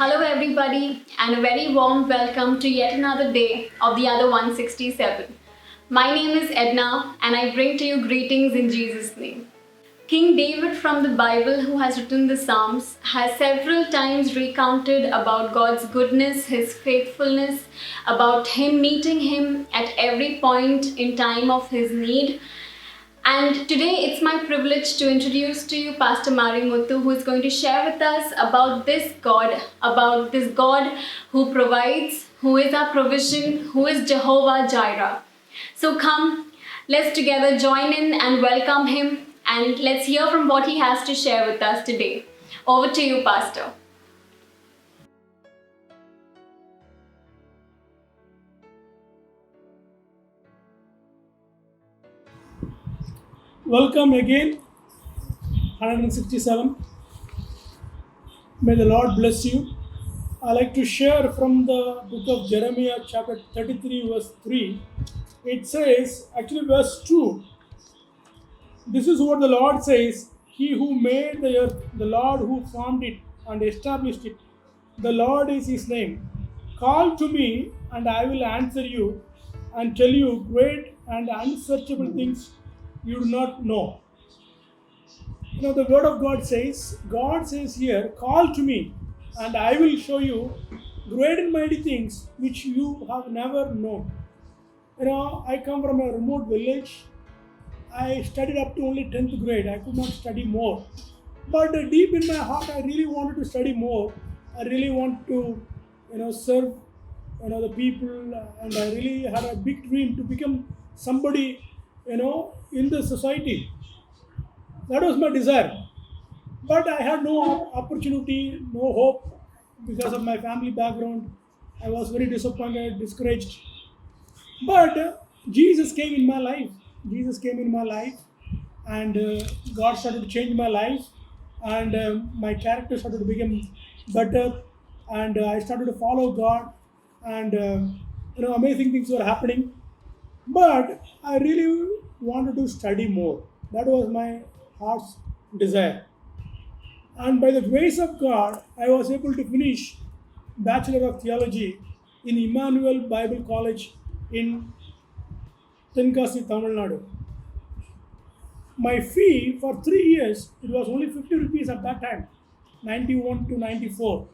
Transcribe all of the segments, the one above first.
Hello, everybody, and a very warm welcome to yet another day of the other 167. My name is Edna, and I bring to you greetings in Jesus' name. King David from the Bible, who has written the Psalms, has several times recounted about God's goodness, His faithfulness, about Him meeting him at every point in time of his need. And today it's my privilege to introduce to you Pastor Mari Muthu, who is going to share with us about this God who provides, who is our provision, who is Jehovah Jireh. So come, let's together join in and welcome him, and let's hear from what he has to share with us today. Over to you, Pastor. Welcome again, 167. May the Lord bless you. I like to share from the book of Jeremiah, chapter 33, verse 3. It says, actually, verse 2. This is what the Lord says: He who made the earth, the Lord who formed it and established it, the Lord is His name. Call to me, and I will answer you and tell you great and unsearchable things you do not know. The word of God says here, call to me, and I will show you great and mighty things which you have never known. I come from a remote village. I studied up to only 10th grade. I could not study more. But deep in my heart, I really wanted to study more. I really want to, serve, the people, and I really had a big dream to become somebody, in the society. That was my desire. But I had no opportunity, no hope because of my family background. I was very disappointed, discouraged. But Jesus came in my life. Jesus came in my life, and God started to change my life, and my character started to become better, and I started to follow God, and amazing things were happening. But I really wanted to study more. That was my heart's desire. And by the grace of God, I was able to finish Bachelor of Theology in Emmanuel Bible College in Tenkasi, Tamil Nadu. My fee for 3 years, it was only 50 rupees at that time, 91 to 94.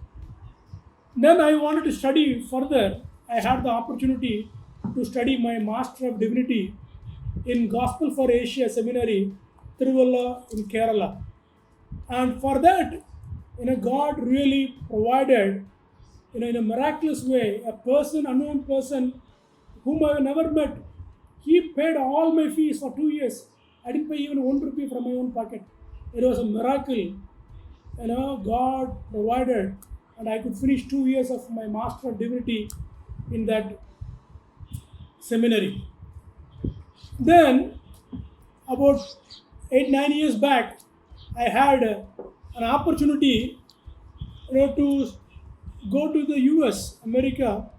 Then I wanted to study further. I had the opportunity to study my Master of Divinity in Gospel for Asia Seminary, Tiruvalla in Kerala. And for that, God really provided, in a miraculous way, a person, unknown person, whom I have never met. He paid all my fees for 2 years. I didn't pay even 1 rupee from my own pocket. It was a miracle. God provided, and I could finish 2 years of my Master of Divinity in that seminary. Then, about 8-9 years back, I had an opportunity, to go to the US, America,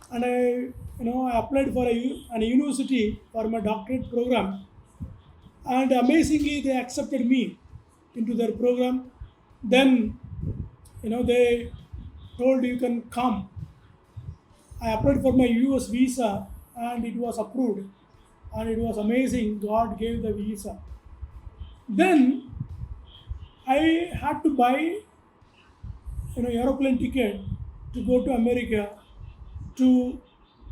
and I applied for an university for my doctorate program, and amazingly they accepted me into their program. Then, they told you can come. I applied for my US visa, and it was approved, and it was amazing. God gave the visa. Then I had to buy aeroplane ticket to go to America, to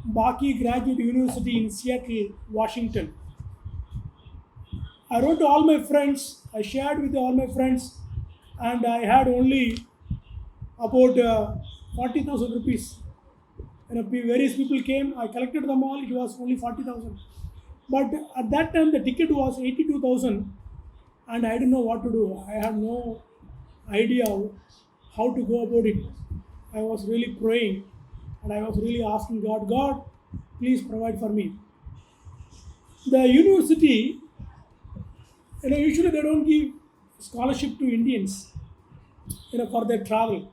Baki Graduate University in Seattle, Washington. I wrote to all my friends. I shared with all my friends, and I had only about 40,000 rupees. Various people came. I collected them all. It was only 40,000. But at that time, the ticket was 82,000, and I didn't know what to do. I had no idea how to go about it. I was really praying, and I was really asking God, God, please provide for me. The university, usually they don't give scholarship to Indians, for their travel.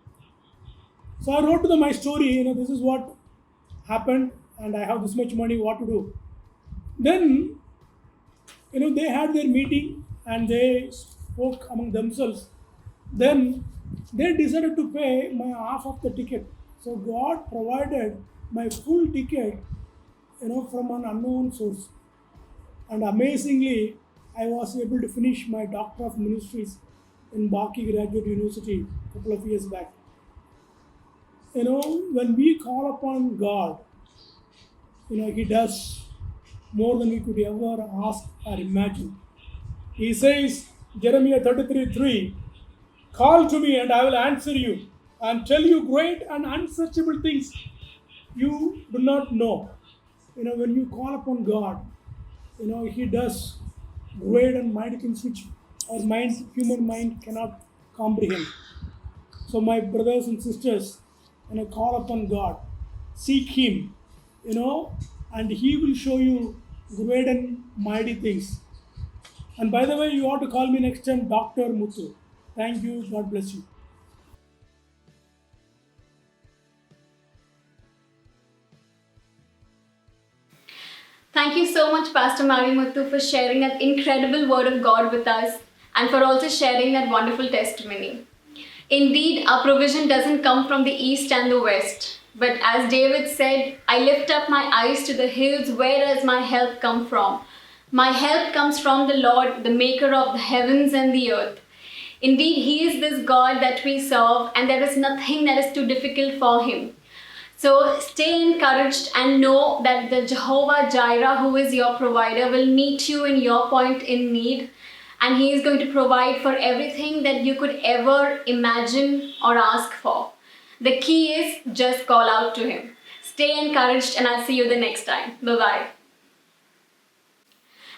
So I wrote to them my story, this is what happened, and I have this much money, what to do. Then, they had their meeting, and they spoke among themselves. Then they decided to pay my half of the ticket. So God provided my full ticket, from an unknown source. And amazingly, I was able to finish my Doctor of Ministries in Baki Graduate University a couple of years back. When we call upon God, He does more than we could ever ask or imagine. He says, Jeremiah 33:3, call to me and I will answer you and tell you great and unsearchable things you do not know. When you call upon God, He does great and mighty things which our human mind cannot comprehend. So, my brothers and sisters, call upon God, seek Him, and He will show you great and mighty things. And by the way, you ought to call me next time Dr. Muthu. Thank you. God bless you. Thank you so much, Pastor Marimuthu, for sharing that incredible word of God with us and for also sharing that wonderful testimony. Indeed, our provision doesn't come from the east and the west. But as David said, I lift up my eyes to the hills, where does my help come from? My help comes from the Lord, the maker of the heavens and the earth. Indeed, He is this God that we serve, and there is nothing that is too difficult for Him. So stay encouraged and know that the Jehovah Jireh, who is your provider, will meet you in your point in need. And He is going to provide for everything that you could ever imagine or ask for. The key is just call out to Him. Stay encouraged, and I'll see you the next time. Bye-bye.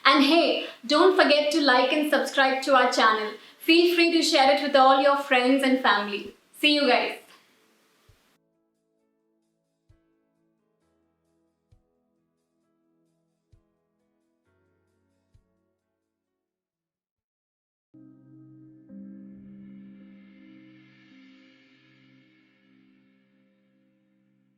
And hey, don't forget to like and subscribe to our channel. Feel free to share it with all your friends and family. See you guys.